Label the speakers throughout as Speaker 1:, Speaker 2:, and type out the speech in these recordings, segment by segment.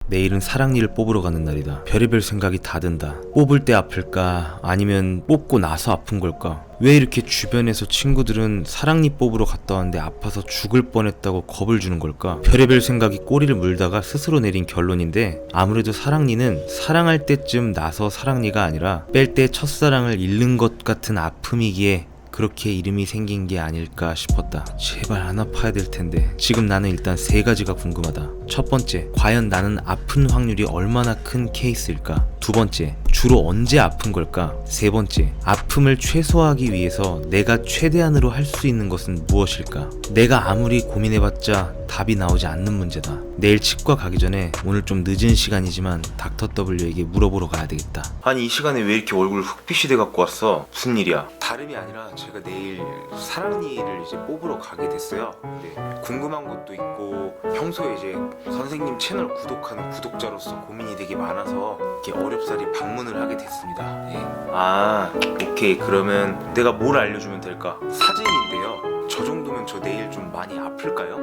Speaker 1: 내일은 사랑니를 뽑으러 가는 날이다. 별의별 생각이 다 든다. 뽑을 때 아플까? 아니면 뽑고 나서 아픈 걸까? 왜 이렇게 주변에서 친구들은 사랑니 뽑으러 갔다 왔는데 아파서 죽을 뻔했다고 겁을 주는 걸까? 별의별 생각이 꼬리를 물다가 스스로 내린 결론인데, 아무래도 사랑니는 사랑할 때쯤 나서 사랑니가 아니라 뺄 때 첫사랑을 잃는 것 같은 아픔이기에 그렇게 이름이 생긴 게 아닐까 싶었다. 제발 안 아파야 될 텐데. 지금 나는 일단 세 가지가 궁금하다. 첫 번째, 과연 나는 아픈 확률이 얼마나 큰 케이스일까? 두 번째, 주로 언제 아픈 걸까? 세 번째, 아픔을 최소화하기 위해서 내가 최대한으로 할 수 있는 것은 무엇일까? 내가 아무리 고민해봤자 답이 나오지 않는 문제다. 내일 치과 가기 전에 오늘 좀 늦은 시간이지만 닥터 W에게 물어보러 가야 되겠다. 아니, 이 시간에 왜 이렇게 얼굴 흑빛이 돼 갖고 왔어? 무슨 일이야? 다름이 아니라 제가 내일 사랑니를 이제 뽑으러 가게 됐어요. 근데 궁금한 것도 있고 평소에 이제 선생님 채널 구독하는 구독자로서 고민이 되게 많아서 이렇게 어렵사리 방문을 하게 됐습니다. 예. 아, 오케이. 그러면 내가 뭘 알려주면 될까? 사진인데요. 저 정도면 저 내일 좀 많이 아플까요?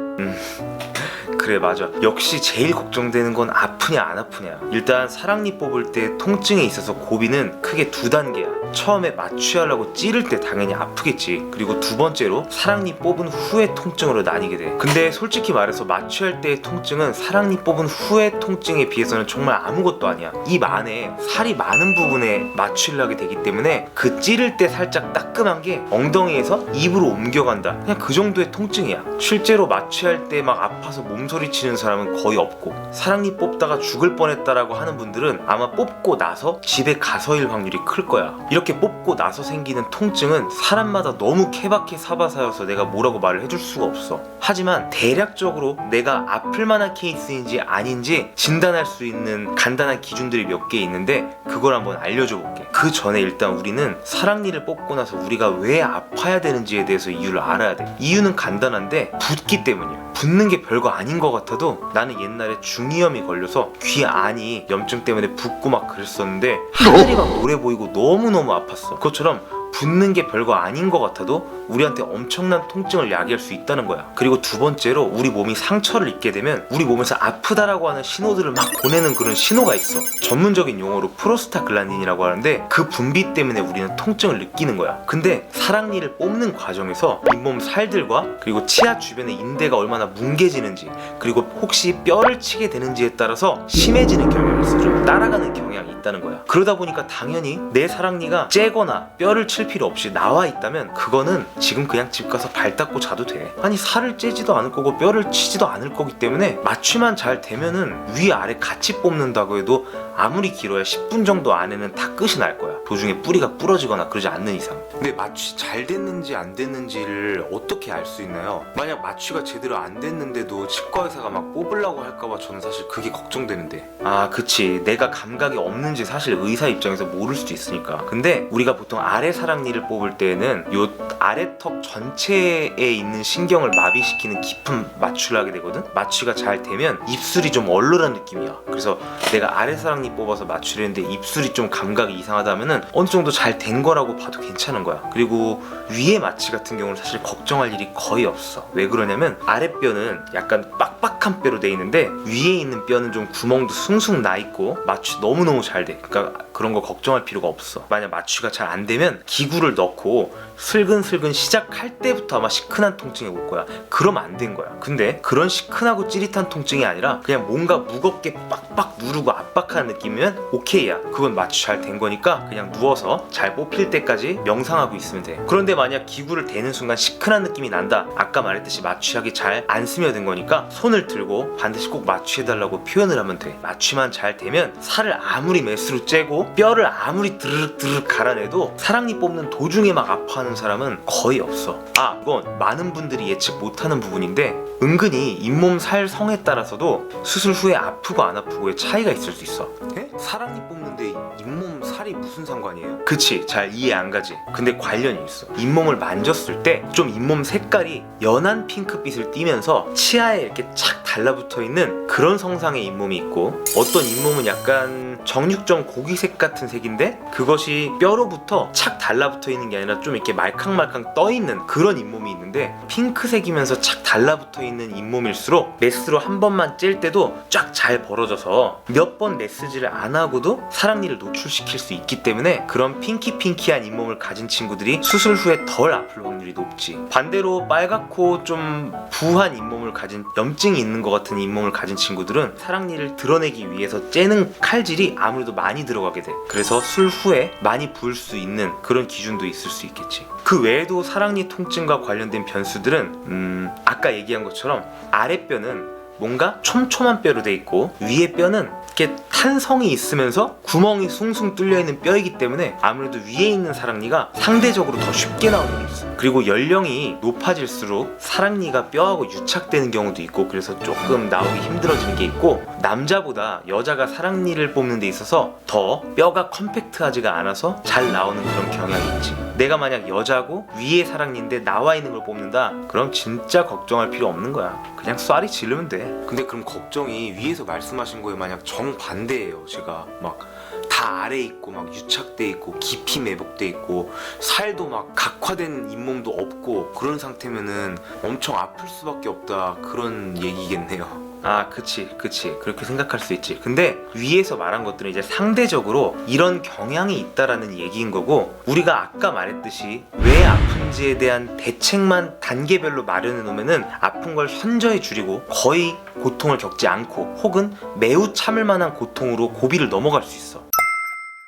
Speaker 1: 그래, 맞아. 역시 제일 걱정되는 건 아프냐 안 아프냐. 일단 사랑니 뽑을 때 통증에 있어서 고비는 크게 두 단계야. 처음에 마취하려고 찌를 때 당연히 아프겠지. 그리고 두 번째로 사랑니 뽑은 후의 통증으로 나뉘게 돼. 근데 솔직히 말해서 마취할 때의 통증은 사랑니 뽑은 후의 통증에 비해서는 정말 아무것도 아니야. 입 안에 살이 많은 부분에 마취를 하게 되기 때문에 그 찌를 때 살짝 따끔한 게 엉덩이에서 입으로 옮겨간다. 그냥 그 정도의 통증이야. 실제로 마취할 때 막 아파서 몸소리 치는 사람은 거의 없고, 사랑니 뽑다가 죽을 뻔했다라고 하는 분들은 아마 뽑고 나서 집에 가서일 확률이 클 거야. 이렇게 뽑고 나서 생기는 통증은 사람마다 너무 케바케 사바사여서 내가 뭐라고 말을 해줄 수가 없어. 하지만 대략적으로 내가 아플 만한 케이스인지 아닌지 진단할 수 있는 간단한 기준들이 몇 개 있는데, 그걸 한번 알려줘 볼게. 그 전에 일단 우리는 사랑니를 뽑고 나서 우리가 왜 아파야 되는지에 대해서 이유를 알아야 돼. 이유는 간단한데 붓기 때문이야. 붓는 게 별거 아닌 것 같아도 나는 옛날에 중이염이 걸려서 귀 안이 염증 때문에 붓고 막 그랬었는데 하늘이 막 노래 보이고 너무너무 아팠어. 그것처럼 붓는 게 별거 아닌 것 같아도 우리한테 엄청난 통증을 야기할 수 있다는 거야. 그리고 두 번째로, 우리 몸이 상처를 입게 되면 우리 몸에서 아프다라고 하는 신호들을 막 보내는 그런 신호가 있어. 전문적인 용어로 프로스타글란딘이라고 하는데, 그 분비 때문에 우리는 통증을 느끼는 거야. 근데 사랑니를 뽑는 과정에서 잇몸 살들과 그리고 치아 주변의 인대가 얼마나 뭉개지는지, 그리고 혹시 뼈를 치게 되는지에 따라서 심해지는 경향이 있어. 좀 따라가는 경향이 있다는 거야. 그러다 보니까 당연히 내 사랑니가 째거나 뼈를 칠 필요 없이 나와 있다면 그거는 지금 그냥 집 가서 발 닦고 자도 돼. 아니, 살을 째지도 않을 거고 뼈를 치지도 않을 거기 때문에 마취만 잘 되면은 위아래 같이 뽑는다고 해도 아무리 길어야 10분 정도 안에는 다 끝이 날 거야. 도중에 뿌리가 부러지거나 그러지 않는 이상. 근데 마취 잘 됐는지 안 됐는지를 어떻게 알 수 있나요? 만약 마취가 제대로 안 됐는데도 치과 의사가 막 뽑으려고 할까봐 저는 사실 그게 걱정되는데. 아, 그치. 내가 감각이 없는지 사실 의사 입장에서 모를 수도 있으니까. 근데 우리가 보통 아래 사랑니를 뽑을 때는 요 아래턱 전체에 있는 신경을 마비시키는 깊은 마취를 하게 되거든. 마취가 잘 되면 입술이 좀 얼얼한 느낌이야. 그래서 내가 아래 사랑니 뽑아서 마취를 했는데 입술이 좀 감각이 이상하다면은 어느 정도 잘 된 거라고 봐도 괜찮은 거야. 그리고 위에 마취 같은 경우는 사실 걱정할 일이 거의 없어. 왜 그러냐면 아랫뼈는 약간 빡빡한 뼈로 돼 있는데 위에 있는 뼈는 좀 구멍도 숭숭 나 있고 마취 너무너무 잘 돼. 그러니까 그런 거 걱정할 필요가 없어. 만약 마취가 잘 안 되면 기구를 넣고 슬근슬근 시작할 때부터 아마 시큰한 통증이 올 거야. 그럼 안 된 거야. 근데 그런 시큰하고 찌릿한 통증이 아니라 그냥 뭔가 무겁게 빡빡 누르고 압박하는 느낌이면 오케이야. 그건 마취 잘 된 거니까 그냥 누워서 잘 뽑힐 때까지 명상하고 있으면 돼. 그런데 만약 기구를 대는 순간 시큰한 느낌이 난다. 아까 말했듯이 마취하기 잘 안 스며든 거니까 손을 들고 반드시 꼭 마취해달라고 표현을 하면 돼. 마취만 잘 되면 살을 아무리 메스로 째고 뼈를 아무리 드르륵 갈아내도 사랑니 뽑는 도중에 막 아파하는 사람은 거의 없어. 아, 이건 많은 분들이 예측 못하는 부분인데, 은근히 잇몸 살 성에 따라서도 수술 후에 아프고 안 아프고의 차이가 있을 수 있어. 사랑니 뽑는데 잇몸 살이 무슨 상관이에요? 그치, 잘 이해 안 가지. 근데 관련이 있어. 잇몸을 만졌을 때 좀 잇몸 색깔이 연한 핑크빛을 띠면서 치아에 이렇게 착 달라붙어 있는 그런 성상의 잇몸이 있고, 어떤 잇몸은 약간 정육점 고기색 같은 색인데 그것이 뼈로부터 착 달라붙어 있는 게 아니라 좀 이렇게 말캉말캉 떠 있는 그런 잇몸이 있는데, 핑크색이면서 착 달라붙어 있는 잇몸일수록 메스로 한 번만 찔 때도 쫙 잘 벌어져서 몇 번 메스지를 안 하고도 사랑니를 노출시킬 수 있기 때문에 그런 핑키핑키한 잇몸을 가진 친구들이 수술 후에 덜 아플 확률이 높지. 반대로 빨갛고 좀 부한 잇몸을 가진, 염증이 있는 것 같은 잇몸을 가진 친구들은 사랑니를 드러내기 위해서 째는 칼질이 아무래도 많이 들어가게 돼. 그래서 술 후에 많이 부을 수 있는 그런 기준도 있을 수 있겠지. 그 외에도 사랑니 통증과 관련된 변수들은 아까 얘기한 것처럼 아랫뼈는 뭔가 촘촘한 뼈로 돼 있고, 위에 뼈는 이렇게 탄성이 있으면서 구멍이 숭숭 뚫려 있는 뼈이기 때문에 아무래도 위에 있는 사랑니가 상대적으로 더 쉽게 나오는 게 있어. 그리고 연령이 높아질수록 사랑니가 뼈하고 유착되는 경우도 있고, 그래서 조금 나오기 힘들어지는 게 있고, 남자보다 여자가 사랑니를 뽑는 데 있어서 더 뼈가 컴팩트하지가 않아서 잘 나오는 그런 경향이 있지. 내가 만약 여자고 위에 사랑니인데 나와 있는 걸 뽑는다? 그럼 진짜 걱정할 필요 없는 거야. 그냥 쏴리 지르면 돼. 근데 그럼 걱정이 위에서 말씀하신 거에 만약 정반대예요. 제가 막 다 아래 있고 막 유착돼 있고 깊이 매복돼 있고 살도 막 각화된 잇몸도 없고 그런 상태면은 엄청 아플 수밖에 없다, 그런 얘기겠네요. 아, 그치. 그렇게 생각할 수 있지. 근데 위에서 말한 것들은 이제 상대적으로 이런 경향이 있다라는 얘기인 거고, 우리가 아까 말했듯이 왜 아픈지에 대한 대책만 단계별로 마련해 놓으면은 아픈 걸 현저히 줄이고 거의 고통을 겪지 않고, 혹은 매우 참을 만한 고통으로 고비를 넘어갈 수 있어.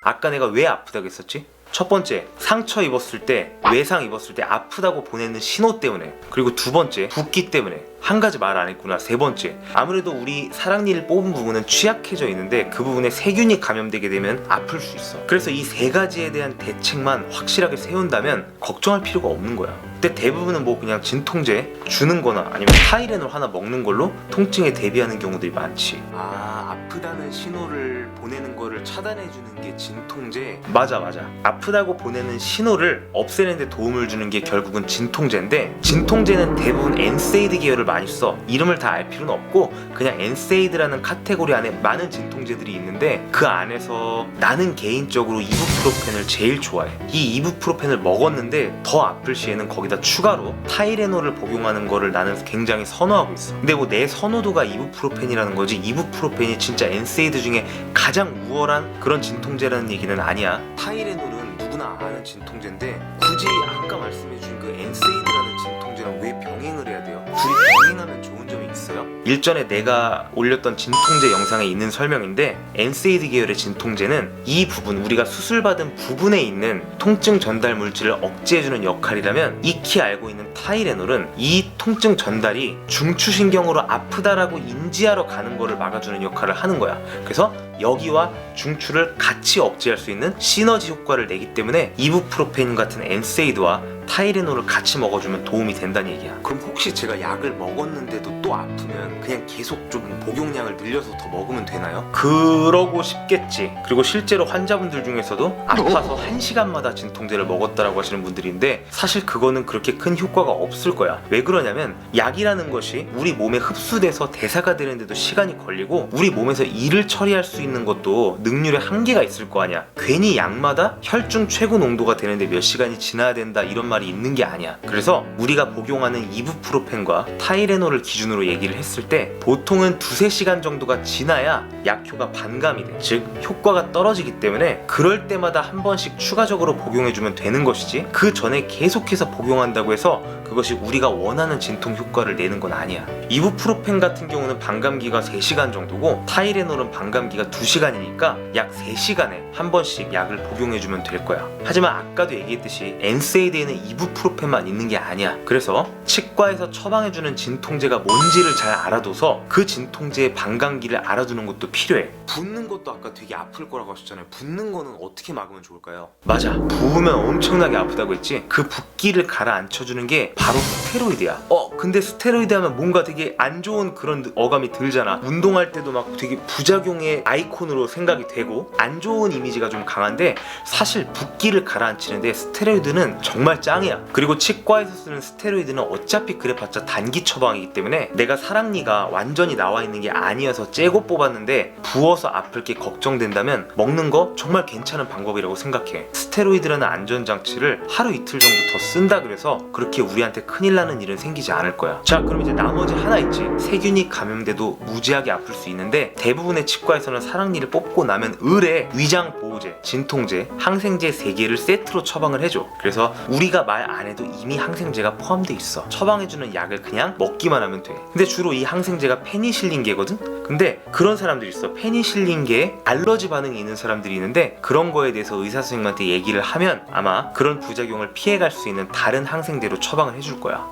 Speaker 1: 아까 내가 왜 아프다고 했었지? 첫 번째, 상처 입었을 때, 외상 입었을 때 아프다고 보내는 신호 때문에. 그리고 두 번째, 붓기 때문에. 한 가지 말 안 했구나. 세 번째, 아무래도 우리 사랑니를 뽑은 부분은 취약해져 있는데 그 부분에 세균이 감염되게 되면 아플 수 있어. 그래서 이 세 가지에 대한 대책만 확실하게 세운다면 걱정할 필요가 없는 거야. 근데 대부분은 뭐 그냥 진통제 주는 거나 아니면 타이레놀 하나 먹는 걸로 통증에 대비하는 경우들이 많지. 아, 아프다는 신호를 보내는 거를 차단해주는 게 진통제? 맞아. 아프다고 보내는 신호를 없애는 데 도움을 주는 게 결국은 진통제인데, 진통제는 대부분 엔세이드 계열을 많이 써. 이름을 다 알 필요는 없고 그냥 엔세이드라는 카테고리 안에 많은 진통제들이 있는데, 그 안에서 나는 개인적으로 이부프로펜을 제일 좋아해. 이 이부프로펜을 먹었는데 더 아플 시에는 거기다 추가로 타이레놀을 복용하는 거를 나는 굉장히 선호하고 있어. 근데 뭐 내 선호도가 이부프로펜이라는 거지, 이부프로펜이 진짜 엔세이드 중에 가장 우월한 그런 진통제라는 얘기는 아니야. 타이레놀은 누구나 아는 진통제인데 굳이 아까 말씀해준 그 엔세이드라는 진통제랑 왜 병행을 해야 돼요? 둘이 병행하면 좋은 점이 있어요? 일전에 내가 올렸던 진통제 영상에 있는 설명인데, 엔세이드 계열의 진통제는 이 부분, 우리가 수술받은 부분에 있는 통증 전달 물질을 억제해주는 역할이라면, 익히 알고 있는 타이레놀은 이 통증 전달이 중추신경으로 아프다라고 인지하러 가는 거를 막아주는 역할을 하는 거야. 그래서 여기와 중추를 같이 억제할 수 있는 시너지 효과를 내기 때문에 이부프로펜 같은 엔세이드와 타이레놀을 같이 먹어주면 도움이 된다는 얘기야. 그럼 혹시 제가 약을 먹었는데도 또 아프면 그냥 계속 좀 복용량을 늘려서 더 먹으면 되나요? 그러고 싶겠지. 그리고 실제로 환자분들 중에서도 아파서 1시간마다 진통제를 먹었다라고 하시는 분들인데, 사실 그거는 그렇게 큰 효과가 없을 거야. 왜 그러냐면 약이라는 것이 우리 몸에 흡수돼서 대사가 되는데도 시간이 걸리고, 우리 몸에서 일을 처리할 수 있는 것도 능률의 한계가 있을 거 아니야. 괜히 약마다 혈중 최고 농도가 되는데 몇 시간이 지나야 된다, 이런 말이 있는 게 아니야. 그래서 우리가 복용하는 이부프로펜과 타이레놀을 기준으로 얘기를 했을 때 보통은 2-3시간 정도가 지나야 약효가 반감이 돼. 즉 효과가 떨어지기 때문에 그럴 때마다 한 번씩 추가적으로 복용해주면 되는 것이지, 그 전에 계속해서 복용한다고 해서 그것이 우리가 원하는 진통 효과를 내는 건 아니야. 이부프로펜 같은 경우는 반감기가 3시간 정도고 타이레놀은 반감기가 2시간이니까 약 3시간에 한 번씩 약을 복용해주면 될 거야. 하지만 아까도 얘기했듯이 엔세이드에는 이부프로펜만 있는 게 아니야. 그래서 치과에서 처방해주는 진통제가 뭔지를 잘 알아둬서 그 진통제의 방광기를 알아두는 것도 필요해. 붓는 것도 아까 되게 아플 거라고 하셨잖아요. 붓는 거는 어떻게 막으면 좋을까요? 맞아, 부으면 엄청나게 아프다고 했지. 그 붓기를 가라앉혀주는 게 바로 스테로이드야. 근데 스테로이드 하면 뭔가 되게 안 좋은 그런 어감이 들잖아. 운동할 때도 막 되게 부작용의 아이콘으로 생각이 되고 안 좋은 이미지가 좀 강한데, 사실 붓기를 가라앉히는데 스테로이드는 정말 짱이야. 그리고 치과에서 쓰는 스테로이드는 어차피 그래봤자 단기 처방이기 때문에 내가 사랑니가 완전히 나와 있는 게 아니어서 째고 뽑았는데 부어서 아플 게 걱정된다면 먹는 거 정말 괜찮은 방법이라고 생각해. 스테로이드라는 안전장치를 하루 이틀 정도 더 쓴다 그래서 그렇게 우리한테 큰일 나는 일은 생기지 않을 거야. 자, 그럼 이제 나머지 하나 있지. 세균이 감염돼도 무지하게 아플 수 있는데 대부분의 치과에서는 사랑니를 뽑고 나면 을에 위장 보호제, 진통제, 항생제 3개를 세트로 처방을 해줘. 그래서 우리가 말 안 해도 이미 항생제가 포함돼 있어. 처방해주는 약을 그냥 먹기만 하면 돼. 근데 주로 이 항생제가 페니실린계거든? 근데 그런 사람들이 있어. 페니실린계에 알러지 반응이 있는 사람들이 있는데 그런 거에 대해서 의사 선생님한테 얘기를 하면 아마 그런 부작용을 피해갈 수 있는 다른 항생제로 처방을 해줄 거야.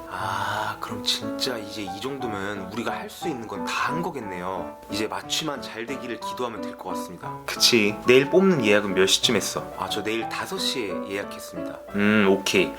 Speaker 1: 그럼 진짜 이제 이 정도면 우리가 할 수 있는 건 다 한 거겠네요. 이제 마취만 잘 되기를 기도하면 될 것 같습니다. 그치, 내일 뽑는 예약은 몇 시쯤 했어? 저 내일 5시에 예약했습니다. 오케이.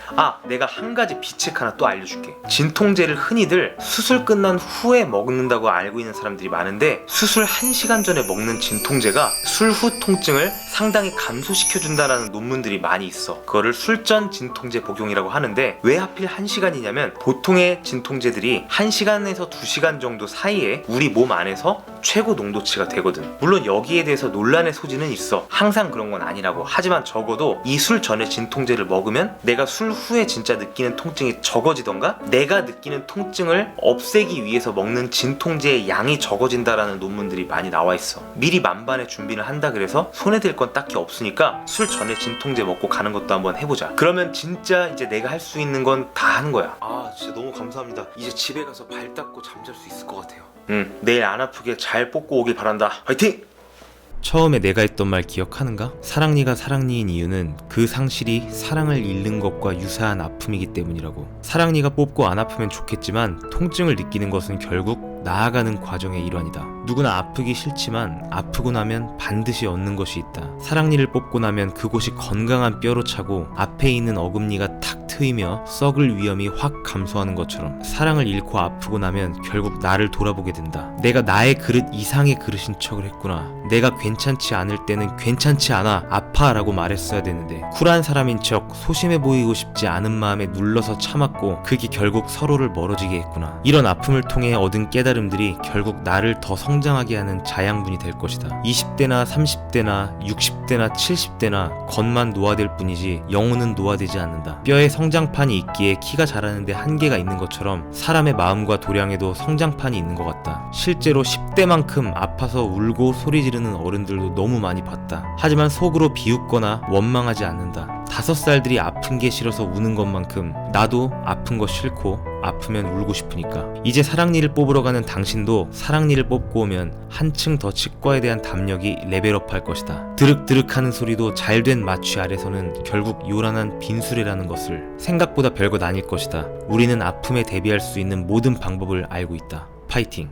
Speaker 1: 내가 한 가지 비책 하나 또 알려줄게. 진통제를 흔히들 수술 끝난 후에 먹는다고 알고 있는 사람들이 많은데, 수술 1시간 전에 먹는 진통제가 술 후 통증을 상당히 감소시켜준다라는 논문들이 많이 있어. 그거를 술전 진통제 복용이라고 하는데, 왜 하필 1시간이냐면 보통의 진통제들이 1시간에서 2시간 정도 사이에 우리 몸 안에서 최고 농도치가 되거든. 물론 여기에 대해서 논란의 소지는 있어. 항상 그런 건 아니라고. 하지만 적어도 이 술 전에 진통제를 먹으면 내가 술 후에 진짜 느끼는 통증이 적어지던가 내가 느끼는 통증을 없애기 위해서 먹는 진통제의 양이 적어진다라는 논문들이 많이 나와 있어. 미리 만반의 준비를 한다 그래서 손해될 건 딱히 없으니까 술 전에 진통제 먹고 가는 것도 한번 해보자. 그러면 진짜 이제 내가 할 수 있는 건 다 하는 거야. 진짜 너무 감사합니다. 이제 집에 가서 발 닦고 잠잘 수 있을 것 같아요. 내일 안 아프게 잘 뽑고 오길 바란다. 화이팅! 처음에 내가 했던 말 기억하는가? 사랑니가 사랑니인 이유는 그 상실이 사랑을 잃는 것과 유사한 아픔이기 때문이라고. 사랑니가 뽑고 안 아프면 좋겠지만 통증을 느끼는 것은 결국 나아가는 과정의 일환이다. 누구나 아프기 싫지만 아프고 나면 반드시 얻는 것이 있다. 사랑니를 뽑고 나면 그곳이 건강한 뼈로 차고 앞에 있는 어금니가 탁 트이며 썩을 위험이 확 감소하는 것처럼 사랑을 잃고 아프고 나면 결국 나를 돌아보게 된다. 내가 나의 그릇 이상의 그릇인 척을 했구나. 내가 괜찮지 않을 때는 괜찮지 않아, 아파 라고 말했어야 되는데 쿨한 사람인 척 소심해 보이고 싶지 않은 마음에 눌러서 참았고 그게 결국 서로를 멀어지게 했구나. 이런 아픔을 통해 얻은 깨달음들이 결국 나를 더 성장하게 하는 자양분이 될 것이다. 20대나 30대나 60대나 70대나 겉만 노화될 뿐이지 영혼은 노화되지 않는다. 뼈에 성장판이 있기에 키가 자라는데 한계가 있는 것처럼 사람의 마음과 도량에도 성장판이 있는 것 같다. 실제로 10대만큼 아파서 울고 소리 지르는 어른들도 너무 많이 봤다. 하지만 속으로 비웃거나 원망하지 않는다. 5살들이 아픈 게 싫어서 우는 것만큼 나도 아픈 거 싫고 아프면 울고 싶으니까. 이제 사랑니를 뽑으러 가는 당신도 사랑니를 뽑고 오면 한층 더 치과에 대한 담력이 레벨업 할 것이다. 드륵드륵하는 소리도 잘된 마취 아래서는 결국 요란한 빈수레라는 것을. 생각보다 별것 아닐 것이다. 우리는 아픔에 대비할 수 있는 모든 방법을 알고 있다. 파이팅!